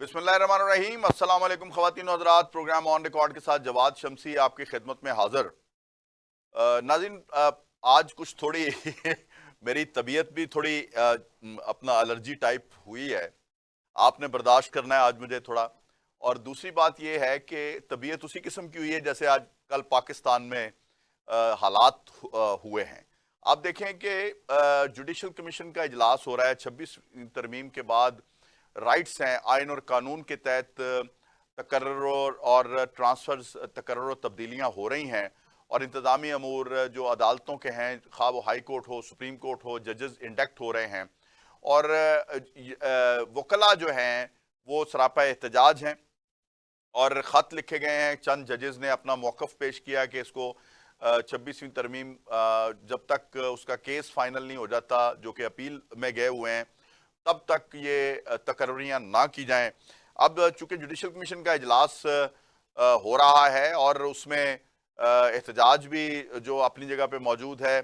بسم اللہ الرحمن الرحیم۔ السلام علیکم خواتین و حضرات، پروگرام آن ریکارڈ کے ساتھ جواد شمسی آپ کی خدمت میں حاضر۔ ناظرین، آج کچھ تھوڑی میری طبیعت بھی تھوڑی اپنا الرجی ٹائپ ہوئی ہے، آپ نے برداشت کرنا ہے آج مجھے تھوڑا۔ اور دوسری بات یہ ہے کہ طبیعت اسی قسم کی ہوئی ہے جیسے آج کل پاکستان میں حالات ہوئے ہیں۔ آپ دیکھیں کہ جوڈیشل کمیشن کا اجلاس ہو رہا ہے 26 ترمیم کے بعد۔ رائٹس ہیں آئین اور قانون کے تحت تقرر اور ٹرانسفرز، تقرر و تبدیلیاں ہو رہی ہیں، اور انتظامی امور جو عدالتوں کے ہیں، خواہ وہ ہائی کورٹ ہو، سپریم کورٹ ہو، ججز انڈکٹ ہو رہے ہیں، اور وکلاء جو ہیں وہ سراپا احتجاج ہیں، اور خط لکھے گئے ہیں۔ چند ججز نے اپنا موقف پیش کیا کہ اس کو 26ویں ترمیم جب تک اس کا کیس فائنل نہیں ہو جاتا، جو کہ اپیل میں گئے ہوئے ہیں، تب تک یہ تقرریاں نہ کی جائیں۔ اب چونکہ جوڈیشل کمیشن کا اجلاس ہو رہا ہے اور اس میں احتجاج بھی جو اپنی جگہ پہ موجود ہے،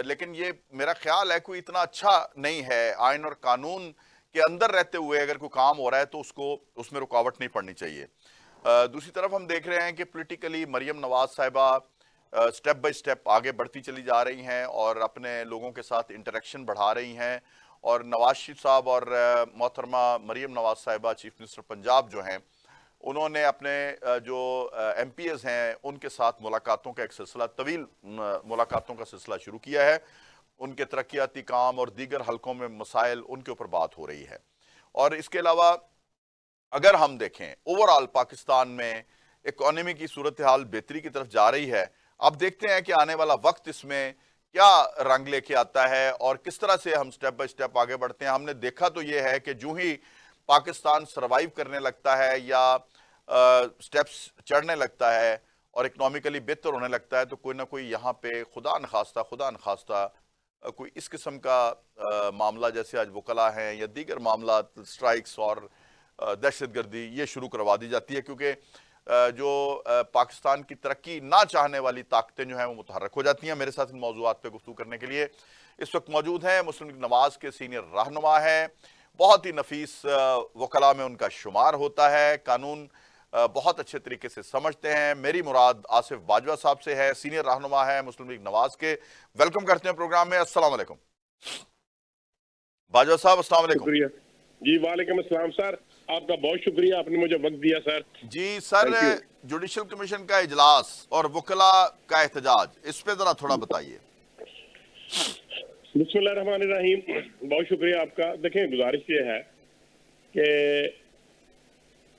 لیکن یہ میرا خیال ہے کوئی اتنا اچھا نہیں ہے۔ آئین اور قانون کے اندر رہتے ہوئے اگر کوئی کام ہو رہا ہے تو اس میں رکاوٹ نہیں پڑنی چاہیے۔ دوسری طرف ہم دیکھ رہے ہیں کہ پولیٹیکلی مریم نواز صاحبہ سٹیپ بائی سٹیپ آگے بڑھتی چلی جا رہی ہیں اور اپنے لوگوں کے ساتھ انٹریکشن بڑھا رہی ہیں، اور نواز شریف صاحب اور محترمہ مریم نواز صاحبہ چیف منسٹر پنجاب جو ہیں، انہوں نے اپنے جو ایم پی ایز ہیں ان کے ساتھ ملاقاتوں کا ایک سلسلہ، طویل ملاقاتوں کا سلسلہ شروع کیا ہے۔ ان کے ترقیاتی کام اور دیگر حلقوں میں مسائل، ان کے اوپر بات ہو رہی ہے۔ اور اس کے علاوہ اگر ہم دیکھیں اوورآل پاکستان میں اکانومی کی صورتحال بہتری کی طرف جا رہی ہے۔ اب دیکھتے ہیں کہ آنے والا وقت اس میں کیا رنگ لے کے آتا ہے اور کس طرح سے ہم سٹیپ بائی سٹیپ آگے بڑھتے ہیں۔ ہم نے دیکھا تو یہ ہے کہ جو ہی پاکستان سروائیو کرنے لگتا ہے یا سٹیپس چڑھنے لگتا ہے اور اکنامیکلی بہتر ہونے لگتا ہے، تو کوئی نہ کوئی یہاں پہ خدا نخواستہ کوئی اس قسم کا معاملہ جیسے آج وکلا ہیں یا دیگر معاملات، سٹرائکس اور دہشت گردی، یہ شروع کروا دی جاتی ہے، کیونکہ جو پاکستان کی ترقی نہ چاہنے والی طاقتیں جو ہیں وہ متحرک ہو جاتی ہیں۔ میرے ساتھ ان موضوعات پہ گفتگو کرنے کے لیے اس وقت موجود ہیں مسلم لیگ نواز کے سینئر رہنما ہیں، بہت ہی نفیس وکلاء میں ان کا شمار ہوتا ہے، قانون بہت اچھے طریقے سے سمجھتے ہیں۔ میری مراد آصف باجوہ صاحب سے ہے، سینئر رہنما ہے مسلم لیگ نواز کے۔ ویلکم کرتے ہیں پروگرام میں۔ السلام علیکم باجوہ صاحب، السلام علیکم۔ شکریہ جی، وعلیکم السلام سر، آپ کا بہت شکریہ، آپ نے مجھے وقت دیا سر۔ جی سر، تھینک یو۔ جوڈیشل کمیشن کا اجلاس اور وکلاء کا احتجاج، اس پہ ذرا تھوڑا بتائیے۔ بسم اللہ الرحمن الرحیم، بہت شکریہ آپ کا۔ دیکھیں، گزارش یہ ہے کہ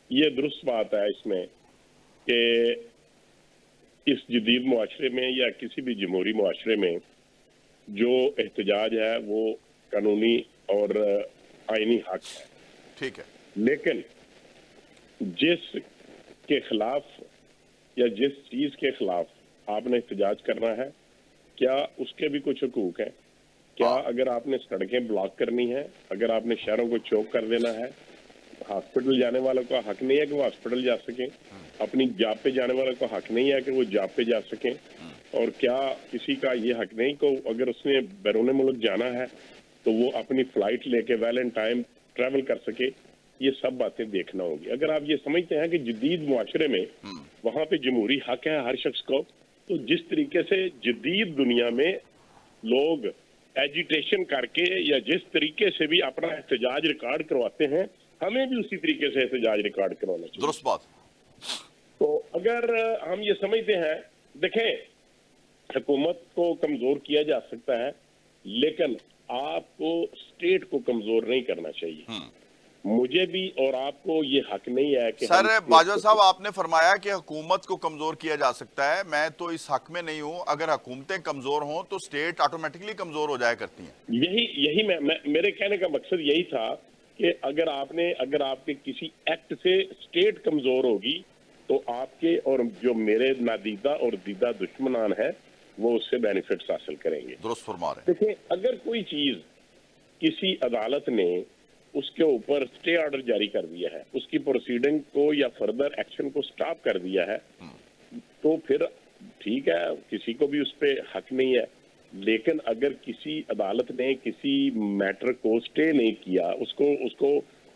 یہ درست بات ہے اس میں کہ اس جدید معاشرے میں یا کسی بھی جمہوری معاشرے میں جو احتجاج ہے وہ قانونی اور آئینی حق ہے، ٹھیک ہے، لیکن جس کے خلاف یا جس چیز کے خلاف آپ نے احتجاج کرنا ہے، کیا اس کے بھی کچھ حقوق ہیں؟ کیا اگر آپ نے سڑکیں بلاک کرنی ہے، اگر آپ نے شہروں کو چوک کر دینا ہے، ہاسپٹل جانے والوں کا حق نہیں ہے کہ وہ ہاسپٹل جا سکیں، اپنی جاب پہ جانے والوں کا حق نہیں ہے کہ وہ جاب پہ جا سکیں، اور کیا کسی کا یہ حق نہیں کہ اگر اس نے بیرون ملک جانا ہے تو وہ اپنی فلائٹ لے کے ویل اینڈ ٹائم ٹریول کر سکے؟ یہ سب باتیں دیکھنا ہوگی۔ اگر آپ یہ سمجھتے ہیں کہ جدید معاشرے میں وہاں پہ جمہوری حق ہے ہر شخص کو، تو جس طریقے سے جدید دنیا میں لوگ ایجیٹیشن کر کے یا جس طریقے سے بھی اپنا احتجاج ریکارڈ کرواتے ہیں، ہمیں بھی اسی طریقے سے احتجاج ریکارڈ کروانا چاہیے۔ درست بات۔ تو اگر ہم یہ سمجھتے ہیں، دیکھیں، حکومت کو کمزور کیا جا سکتا ہے لیکن آپ کو اسٹیٹ کو کمزور نہیں کرنا چاہیے۔ مجھے بھی اور آپ کو یہ حق نہیں ہے کہ سر باجوہ صاحب، آپ نے فرمایا کہ حکومت کو کمزور کیا جا سکتا ہے، میں تو اس حق میں نہیں ہوں۔ اگر حکومتیں کمزور ہوں تو سٹیٹ آٹومیٹکلی کمزور ہو جایا کرتی ہیں۔ یہی میرے کہنے کا مقصد یہی تھا کہ اگر آپ کے کسی ایکٹ سے اسٹیٹ کمزور ہوگی تو آپ کے اور جو میرے نادیدہ اور دیدہ دشمنان ہیں وہ اس سے بینیفٹس حاصل کریں گے۔ درست فرما رہے ہیں۔ دیکھیں، اگر کوئی چیز کسی عدالت نے اس کے اوپر اسٹے آرڈر جاری کر دیا ہے، اس کی پروسیڈنگ کو یا فردر ایکشن کو سٹاپ کر دیا ہے، تو پھر ٹھیک ہے، کسی کو بھی اس پہ حق نہیں ہے۔ لیکن اگر کسی عدالت نے کسی میٹر کو سٹے نہیں کیا، اس کو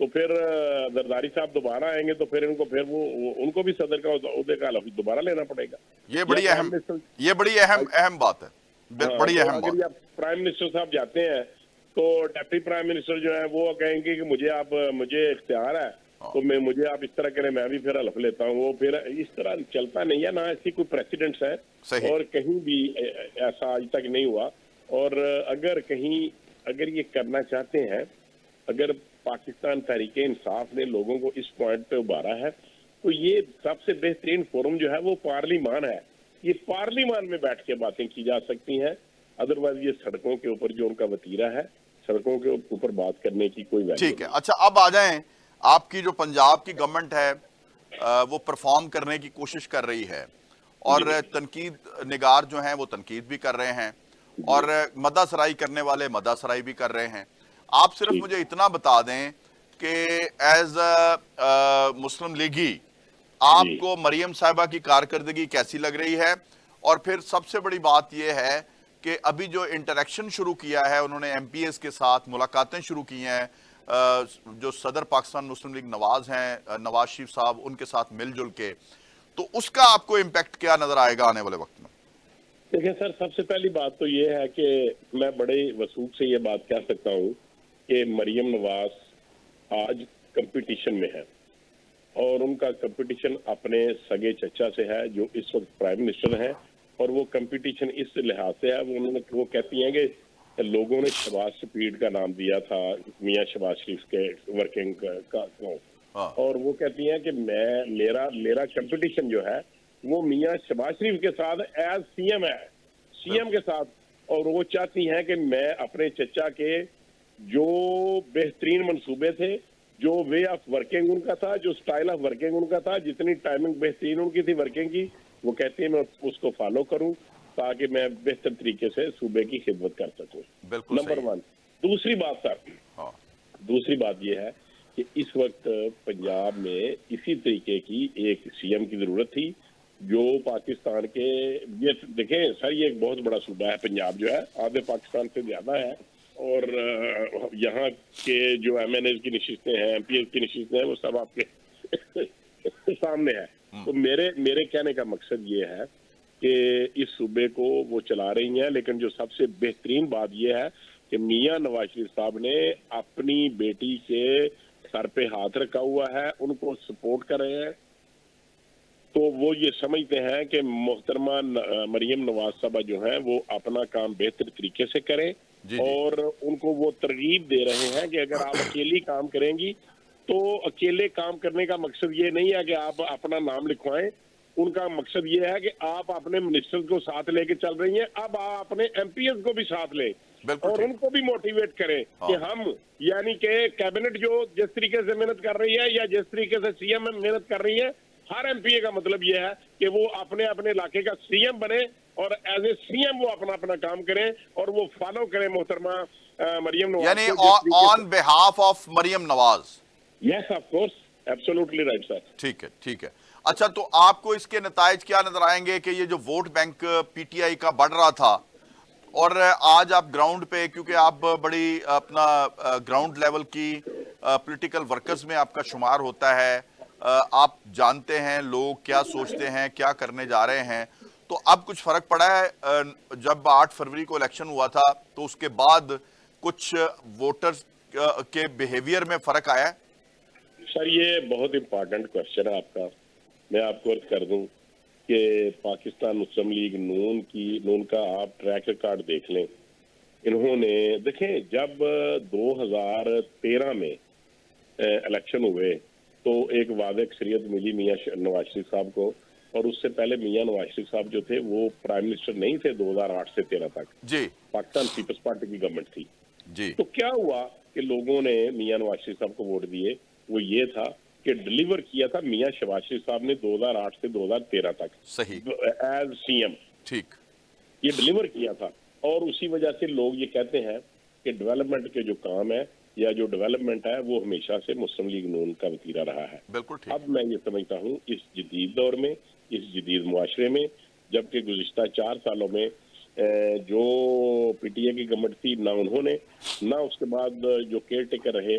تو پھر زرداری صاحب دوبارہ آئیں گے تو پھر وہ ان کو بھی صدر کا عہدے کا حلف دوبارہ لینا پڑے گا. یہ یا بڑی اہم بات ہے, بڑی تو اہم اگر بات. یہ پرائم منسٹر صاحب جاتے ہیں تو ڈپٹی پرائم منسٹر جو ہے وہ کہیں گے کہ مجھے اختیار ہے تو مجھے آپ اس طرح کریں, میں بھی پھر حلف لیتا ہوں. وہ پھر اس طرح چلتا نہیں ہے, نہ ایسی کوئی پریسیڈنٹس ہے صحیح. اور کہیں بھی ایسا آج تک نہیں ہوا. اور اگر یہ کرنا چاہتے ہیں, اگر پاکستان تحریک انصاف نے لوگوں کو اس پوائنٹ پہ ابھارا ہے تو یہ سب سے بہترین فورم جو ہے وہ پارلیمان ہے. یہ پارلیمان میں بیٹھ کے باتیں کی جا سکتی ہیں. ادروائز یہ سڑکوں کے اوپر جو ان کا وتیرہ ہے, سڑکوں کے اوپر بات کرنے کی کوئی ویلیو ٹھیک ہے. نہیں. اچھا اب آ جائیں, آپ کی جو پنجاب کی گورنمنٹ ہے وہ پرفارم کرنے کی کوشش کر رہی ہے اور تنقید نگار جو ہیں وہ تنقید بھی کر رہے ہیں اور مدح سرائی کرنے والے مدح سرائی بھی کر رہے ہیں. آپ صرف مجھے اتنا بتا دیں کہ ایز مسلم لیگی آپ کو مریم صاحبہ کی کارکردگی کیسی لگ رہی ہے؟ اور پھر سب سے بڑی بات یہ ہے کہ ابھی جو انٹریکشن شروع کیا ہے انہوں نے ایم پی ایس کے ساتھ ملاقاتیں شروع کی ہیں, جو صدر پاکستان مسلم لیگ نواز ہیں نواز شریف صاحب, ان کے ساتھ مل جل کے, تو اس کا آپ کو امپیکٹ کیا نظر آئے گا آنے والے وقت میں؟ دیکھیں سر, سب سے پہلی بات تو یہ ہے کہ میں بڑے وثوق سے یہ بات کہہ سکتا ہوں کہ مریم نواز آج کمپٹیشن میں ہے اور ان کا کمپٹیشن اپنے سگے چچا سے ہے جو اس وقت پرائم منسٹر ہیں. اور وہ کمپٹیشن اس لحاظ سے ہے, وہ کہتی ہیں کہ لوگوں نے شہباز شفیق کا نام دیا تھا میاں شہباز شریف کے ورکنگ کا, اور وہ کہتی ہیں کہ میرا کمپٹیشن جو ہے وہ میاں شہباز شریف کے ساتھ ایز سی ایم ہے, سی ایم کے ساتھ. اور وہ چاہتی ہیں کہ میں اپنے چچا کے جو بہترین منصوبے تھے, جو وے آف ورکنگ ان کا تھا, جو سٹائل آف ورکنگ ان کا تھا, جتنی ٹائمنگ بہترین ان کی تھی ورکنگ کی, وہ کہتی ہیں میں اس کو فالو کروں تاکہ میں بہتر طریقے سے صوبے کی خدمت کر سکوں. نمبر 1. دوسری بات سر, دوسری بات یہ ہے کہ اس وقت پنجاب میں اسی طریقے کی ایک سی ایم کی ضرورت تھی جو پاکستان کے, یہ دیکھیں سر یہ ایک بہت بڑا صوبہ ہے پنجاب جو ہے, آدھے پاکستان سے زیادہ ہے, اور یہاں کے جو ایم این ایز کی نشستیں ہیں, ایم پی ایز کی نشستیں ہیں, وہ سب آپ کے سامنے ہے. تو میرے کہنے کا مقصد یہ ہے کہ اس صوبے کو وہ چلا رہی ہیں, لیکن جو سب سے بہترین بات یہ ہے کہ میاں نواز شریف صاحب نے اپنی بیٹی کے سر پہ ہاتھ رکھا ہوا ہے, ان کو سپورٹ کر رہے ہیں. تو وہ یہ سمجھتے ہیں کہ محترمہ مریم نواز صاحبہ جو ہیں وہ اپنا کام بہتر طریقے سے کریں, اور ان کو وہ ترغیب دے رہے ہیں کہ اگر آپ اکیلی کام کریں گی تو اکیلے کام کرنے کا مقصد یہ نہیں ہے کہ آپ اپنا نام لکھوائیں, ان کا مقصد یہ ہے کہ آپ اپنے منسٹر کو ساتھ لے کے چل رہی ہیں, اب آپ اپنے ایم پی ایس کو بھی ساتھ لیں اور ان کو بھی موٹیویٹ کریں کہ ہم, یعنی کہ کیبنٹ جو جس طریقے سے محنت کر رہی ہے یا جس طریقے سے سی ایم محنت کر رہی ہے, ہر ایم پی اے کا مطلب یہ ہے کہ وہ اپنے علاقے کا سی ایم بنے اور ایز اے سی ایم وہ اپنا کام کریں اور وہ فالو کریں محترمہ مریم نواز یعنی کو. On behalf of Maryam Nawaz. Yes of course, absolutely right sir. ٹھیک ہے, ٹھیک ہے. اچھا تو آپ کو اس کے نتائج کیا نظر آئیں گے کہ یہ جو vote bank P T I کا بڑھ رہا تھا, اور آج آپ گراؤنڈ پہ, کیونکہ آپ بڑی اپنا گراؤنڈ لیول کی پولیٹیکل ورکرز میں آپ کا شمار ہوتا ہے, آپ جانتے ہیں لوگ کیا سوچتے ہیں, کیا کرنے جا رہے ہیں, تو اب کچھ فرق پڑا ہے؟ جب 8 فروری کو الیکشن ہوا تھا تو اس کے بعد کچھ ووٹرز کے بیہیویئر میں فرق آیا ہے؟ سر یہ بہت امپارٹنٹ کوشچن ہے آپ کا. میں آپ کو عرض کر دوں کہ پاکستان مسلم لیگ نون کا آپ ٹریک ریکارڈ دیکھ لیں. انہوں نے دیکھیں جب 2013 میں الیکشن ہوئے تو ایک واضح اکثریت ملی میاں نواز شریف صاحب کو, اور اس سے پہلے میاں نواز شریف صاحب جو تھے وہ پرائم منسٹر نہیں تھے 2008 سے 13 تک. جی, پاکستان پیپلز پارٹی کی گورنمنٹ تھی. جی, تو کیا ہوا کہ لوگوں نے میاں نواز شریف صاحب کو ووٹ دیے, وہ یہ تھا کہ ڈیلیور کیا تھا میاں شہباز شریف صاحب نے 2008 سے 2013 تک صحیح, ایز سی ایم, ٹھیک, یہ ڈیلیور کیا تھا. اور اسی وجہ سے لوگ یہ کہتے ہیں کہ ڈیولپمنٹ کے جو کام ہے یا جو ڈیولپمنٹ ہے وہ ہمیشہ سے مسلم لیگ نون کا وتیرہ رہا ہے. بالکل ٹھیک. اب میں یہ سمجھتا ہوں اس جدید دور میں, اس جدید معاشرے میں, جبکہ گزشتہ 4 سالوں میں جو پی ٹی اے کی گورنمنٹ تھی, نہ انہوں نے, نہ اس کے بعد جو کیئر ٹیکر رہے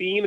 3